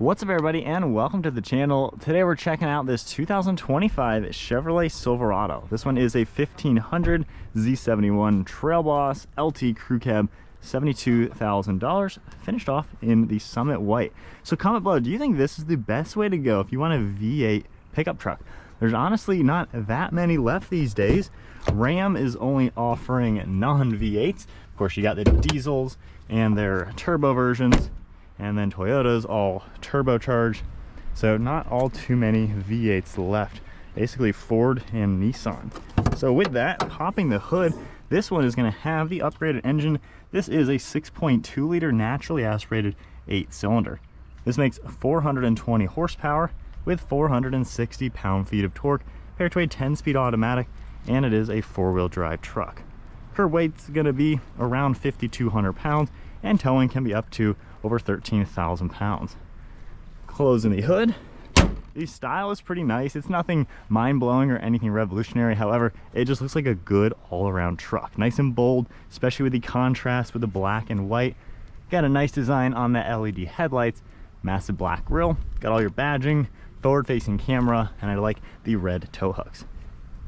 What's up everybody and welcome to the channel. Today we're checking out this 2025 Chevrolet Silverado. This one is a 1500 Z71 Trail Boss LT Crew Cab, $72,000, finished off in the Summit White. So comment below, do you think this is the best way to go if you want a V8 pickup truck? There's honestly not that many left these days. Ram is only offering non-V8s. Of course, you got the diesels and their turbo versions, and then Toyota's all turbocharged. So not all too many V8s left. Basically Ford and Nissan. So with that, popping the hood, this one is going to have the upgraded engine. This is a 6.2 liter naturally aspirated 8-cylinder. This makes 420 horsepower with 460 pound-feet of torque, paired to a 10-speed automatic, and it is a 4-wheel drive truck. Her weight's going to be around 5,200 pounds, and towing can be up to over 13,000 pounds. Closing the hood, the style is pretty nice. It's nothing mind-blowing or anything revolutionary. However, it just looks like a good all-around truck. Nice and bold, especially with the contrast with the black and white. Got a nice design on the LED headlights, massive black grille, got all your badging, forward-facing camera, and I like the red tow hooks.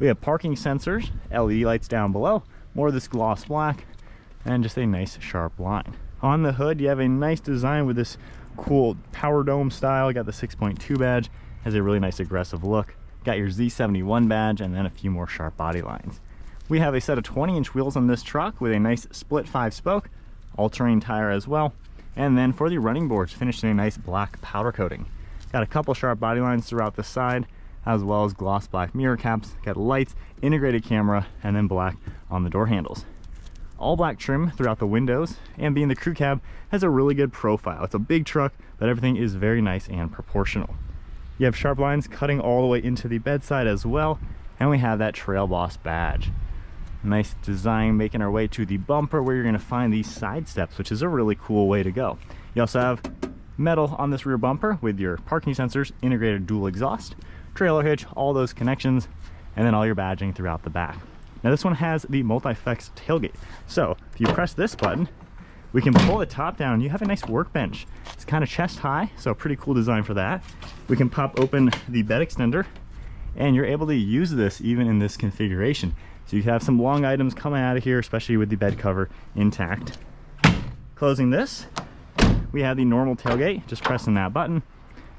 We have parking sensors, LED lights down below, more of this gloss black, and just a nice sharp line. On the hood, you have a nice design with this cool power dome style. You got the 6.2 badge, has a really nice aggressive look. Got your Z71 badge, and then a few more sharp body lines. We have a set of 20-inch wheels on this truck with a nice split 5-spoke, all-terrain tire as well. And then for the running boards, finished in a nice black powder coating. Got a couple sharp body lines throughout the side, as well as gloss black mirror caps. Got lights, integrated camera, and then black on the door handles. All black trim throughout the windows, and being the crew cab has a really good profile. It's a big truck, but everything is very nice and proportional. You have sharp lines cutting all the way into the bedside as well, and we have that Trail Boss badge. Nice design, making our way to the bumper where you're going to find these side steps, which is a really cool way to go. You also have metal on this rear bumper with your parking sensors, integrated dual exhaust, trailer hitch, all those connections, and then all your badging throughout the back. Now this one has the multi-flex tailgate. So if you press this button, we can pull the top down. You have a nice workbench. It's kind of chest high, so a pretty cool design for that. We can pop open the bed extender, and you're able to use this even in this configuration. So you have some long items coming out of here, especially with the bed cover intact. Closing this, we have the normal tailgate, just pressing that button.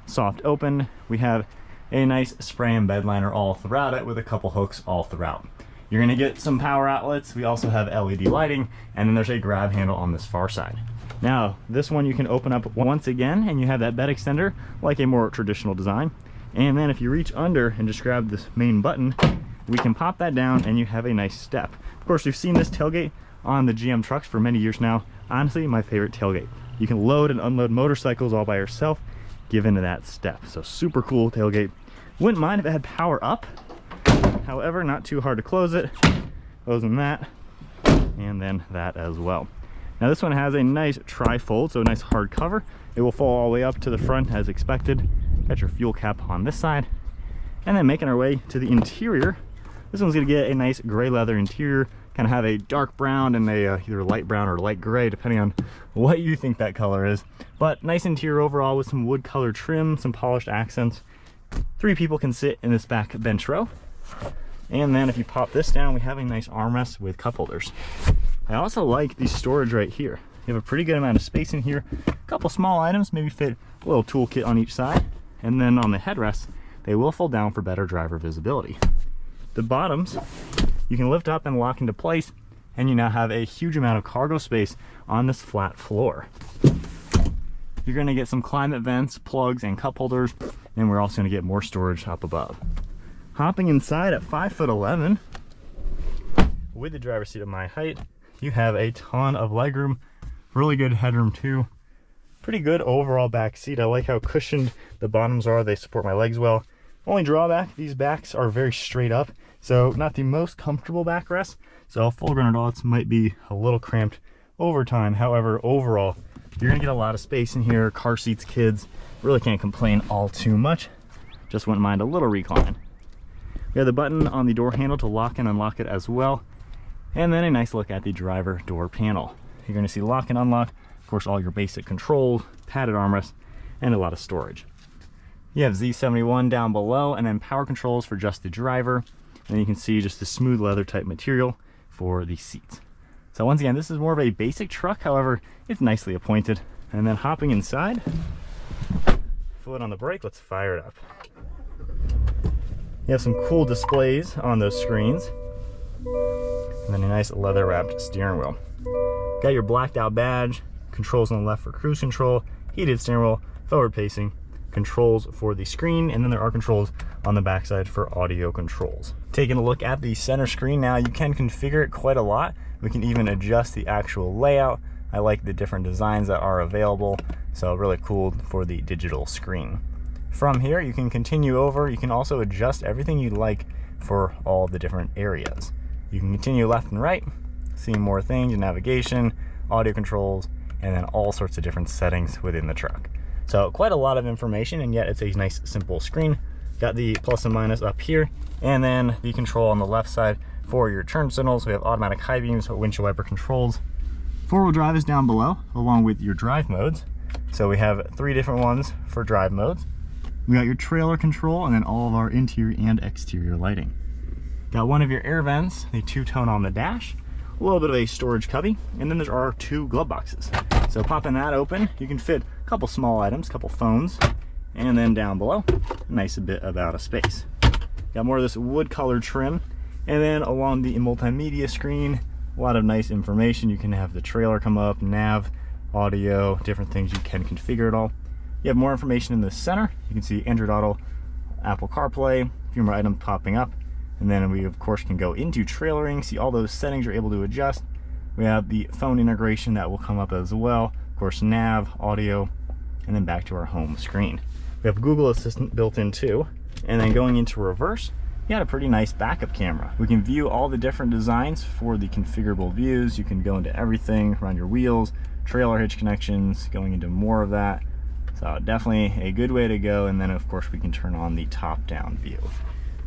Soft open. We have a nice spray and bed liner all throughout it with a couple hooks all throughout. You're going to get some power outlets. We also have LED lighting, and then there's a grab handle on this far side. Now this one you can open up once again, and you have that bed extender like a more traditional design. And then if you reach under and just grab this main button, we can pop that down and you have a nice step. Of course, we've seen this tailgate on the GM trucks for many years now. Honestly, my favorite tailgate. You can load and unload motorcycles all by yourself, given that step. So super cool tailgate. Wouldn't mind if it had power up. However, not too hard to close it. Closing that, and then that as well. Now this one has a nice tri-fold, so a nice hard cover. It will fall all the way up to the front as expected. Got your fuel cap on this side. And then making our way to the interior, this one's gonna get a nice gray leather interior, kind of have a dark brown and a either light brown or light gray, depending on what you think that color is. But nice interior overall with some wood color trim, some polished accents. 3 people can sit in this back bench row. And then if you pop this down, we have a nice armrest with cup holders. I also like the storage right here. You have a pretty good amount of space in here. A couple small items, maybe fit a little toolkit on each side. And then on the headrests, they will fold down for better driver visibility. The bottoms, you can lift up and lock into place, and you now have a huge amount of cargo space on this flat floor. You're gonna get some climate vents, plugs, and cup holders, and we're also gonna get more storage up above. Hopping inside at 5'11", with the driver's seat at my height, you have a ton of legroom, really good headroom too. Pretty good overall back seat. I like how cushioned the bottoms are. They support my legs well. Only drawback, these backs are very straight up, so not the most comfortable backrest. So full-grown adults might be a little cramped over time. However, overall, you're gonna get a lot of space in here. Car seats, kids, really can't complain all too much. Just wouldn't mind a little recline. We have the button on the door handle to lock and unlock it as well. And then a nice look at the driver door panel. You're going to see lock and unlock, of course, all your basic controls, padded armrest, and a lot of storage. You have Z71 down below, and then power controls for just the driver. And you can see just the smooth leather type material for the seats. So once again, this is more of a basic truck, however, it's nicely appointed. And then hopping inside, foot on the brake, let's fire it up. You have some cool displays on those screens. And then a nice leather wrapped steering wheel. Got your blacked out badge, controls on the left for cruise control, heated steering wheel, forward pacing, controls for the screen, and then there are controls on the backside for audio controls. Taking a look at the center screen now, you can configure it quite a lot. We can even adjust the actual layout. I like the different designs that are available, so really cool for the digital screen. From here, you can continue over. You can also adjust everything you like for all the different areas. You can continue left and right, seeing more things, navigation, audio controls, and then all sorts of different settings within the truck. So quite a lot of information, and yet it's a nice simple screen. Got the plus and minus up here, and then the control on the left side for your turn signals. We have automatic high beams, windshield wiper controls. Four-wheel drive is down below, along with your drive modes. So we have 3 different ones for drive modes. We got your trailer control, and then all of our interior and exterior lighting. Got one of your air vents, the 2-tone on the dash, a little bit of a storage cubby, and then there are 2 glove boxes. So popping that open, you can fit a couple small items, a couple phones, and then down below, a nice bit of space. Got more of this wood color trim, and then along the multimedia screen, a lot of nice information. You can have the trailer come up, nav, audio, different things. You can configure it all. You have more information in the center. You can see Android Auto, Apple CarPlay, a few more items popping up. And then we of course can go into trailering, see all those settings you're able to adjust. We have the phone integration that will come up as well. Of course, nav, audio, and then back to our home screen. We have Google Assistant built in too. And then going into reverse, you got a pretty nice backup camera. We can view all the different designs for the configurable views. You can go into everything around your wheels, trailer hitch connections, going into more of that. So definitely a good way to go. And then of course we can turn on the top-down view.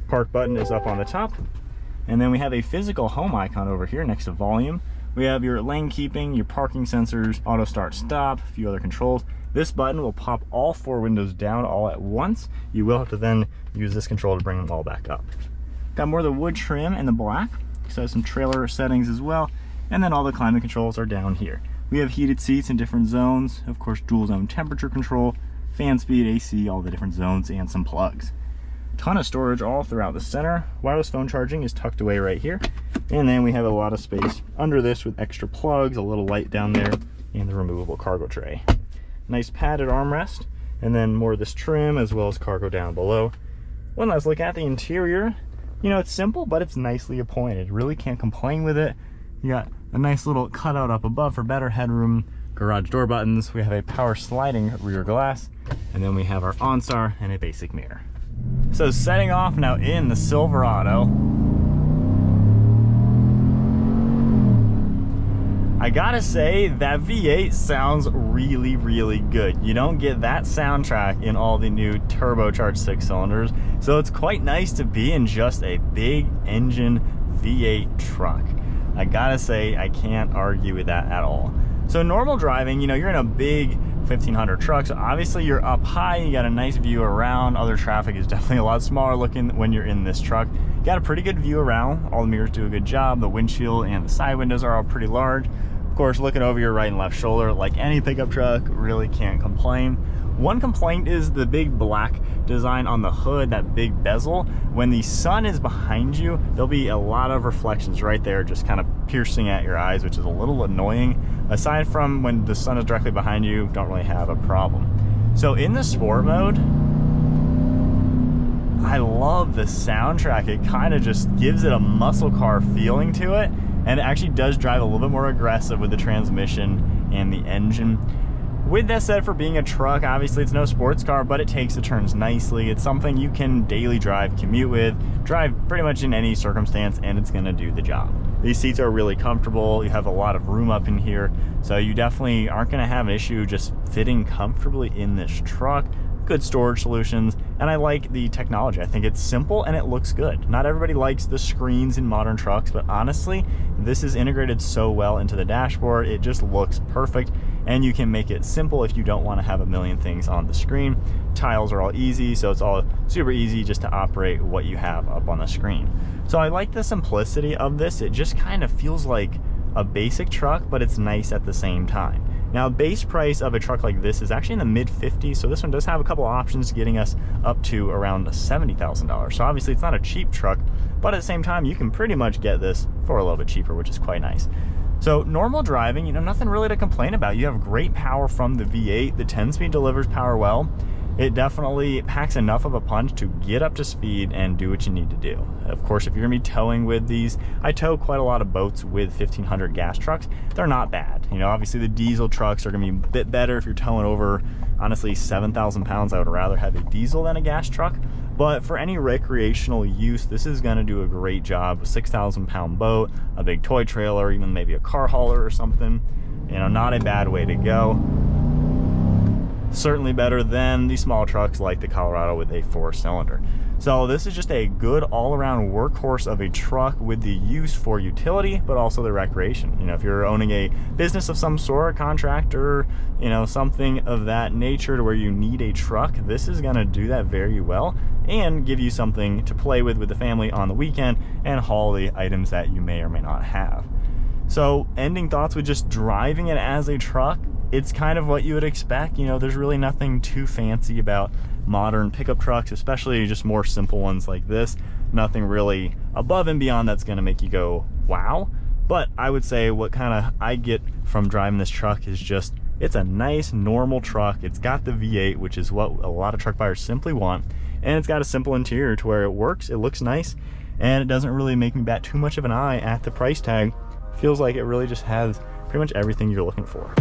Park button is up on the top. And then we have a physical home icon over here next to volume. We have your lane keeping, your parking sensors, auto start stop, a few other controls. This button will pop all 4 windows down all at once. You will have to then use this control to bring them all back up. Got more of the wood trim in the black, so some trailer settings as well. And then all the climate controls are down here. We have heated seats in different zones, of course dual zone temperature control, fan speed, AC, all the different zones, and some plugs. Ton of storage all throughout the center. Wireless phone charging is tucked away right here. And then we have a lot of space under this with extra plugs, a little light down there, and the removable cargo tray. Nice padded armrest, and then more of this trim as well as cargo down below. One last look at the interior. You know, it's simple, but it's nicely appointed. Really can't complain with it. You got a nice little cutout up above for better headroom, garage door buttons. We have a power sliding rear glass, and then we have our OnStar and a basic mirror. So setting off now in the Silverado. I gotta say, that V8 sounds really, really good. You don't get that soundtrack in all the new turbocharged 6-cylinders, so it's quite nice to be in just a big engine V8 truck. I gotta say, I can't argue with that at all. So normal driving, you know, you're in a big 1500 truck, so obviously you're up high, you got a nice view around. Other traffic is definitely a lot smaller looking when you're in this truck. You got a pretty good view around. All the mirrors do a good job. The windshield and the side windows are all pretty large. Of course, looking over your right and left shoulder, like any pickup truck, really can't complain. One complaint is the big black design on the hood, that big bezel. When the sun is behind you, there'll be a lot of reflections right there, just kind of piercing at your eyes, which is a little annoying. Aside from when the sun is directly behind you, don't really have a problem. So in the sport mode, I love the soundtrack. It kind of just gives it a muscle car feeling to it, and it actually does drive a little bit more aggressive with the transmission and the engine. With that said, for being a truck, obviously it's no sports car, but it takes the turns nicely. It's something you can daily drive, commute with, drive pretty much in any circumstance, and it's gonna do the job. These seats are really comfortable. You have a lot of room up in here, so you definitely aren't gonna have an issue just fitting comfortably in this truck. good storage solutions, and I like the technology. I think it's simple and it looks good. Not everybody likes the screens in modern trucks, but honestly, this is integrated so well into the dashboard. It just looks perfect, and you can make it simple if you don't want to have a million things on the screen. Tiles are all easy, so it's all super easy just to operate what you have up on the screen. So I like the simplicity of this. It just kind of feels like a basic truck, but it's nice at the same time. Now, base price of a truck like this is actually in the mid-50s, so this one does have a couple options getting us up to around $70,000. So obviously it's not a cheap truck, but at the same time, you can pretty much get this for a little bit cheaper, which is quite nice. So normal driving, you know, nothing really to complain about. You have great power from the V8. The 10-speed delivers power well. It definitely packs enough of a punch to get up to speed and do what you need to do. Of course, if you're gonna be towing with these, I tow quite a lot of boats with 1500 gas trucks. They're not bad. You know, obviously the diesel trucks are gonna be a bit better if you're towing over, honestly, 7,000 pounds. I would rather have a diesel than a gas truck. But for any recreational use, this is gonna do a great job. A 6,000 pound boat, a big toy trailer, even maybe a car hauler or something. You know, not a bad way to go. Certainly better than the small trucks like the Colorado with a 4-cylinder. So this is just a good all-around workhorse of a truck with the use for utility, but also the recreation. You know, if you're owning a business of some sort, a contractor, you know, something of that nature to where you need a truck, this is gonna do that very well and give you something to play with the family on the weekend and haul the items that you may or may not have. So ending thoughts with just driving it as a truck, it's kind of what you would expect. You know, there's really nothing too fancy about modern pickup trucks, especially just more simple ones like this. Nothing really above and beyond that's gonna make you go, wow. But I would say what kind of I get from driving this truck is just, it's a nice normal truck. It's got the V8, which is what a lot of truck buyers simply want. And it's got a simple interior to where it works, it looks nice, and it doesn't really make me bat too much of an eye at the price tag. Feels like it really just has pretty much everything you're looking for.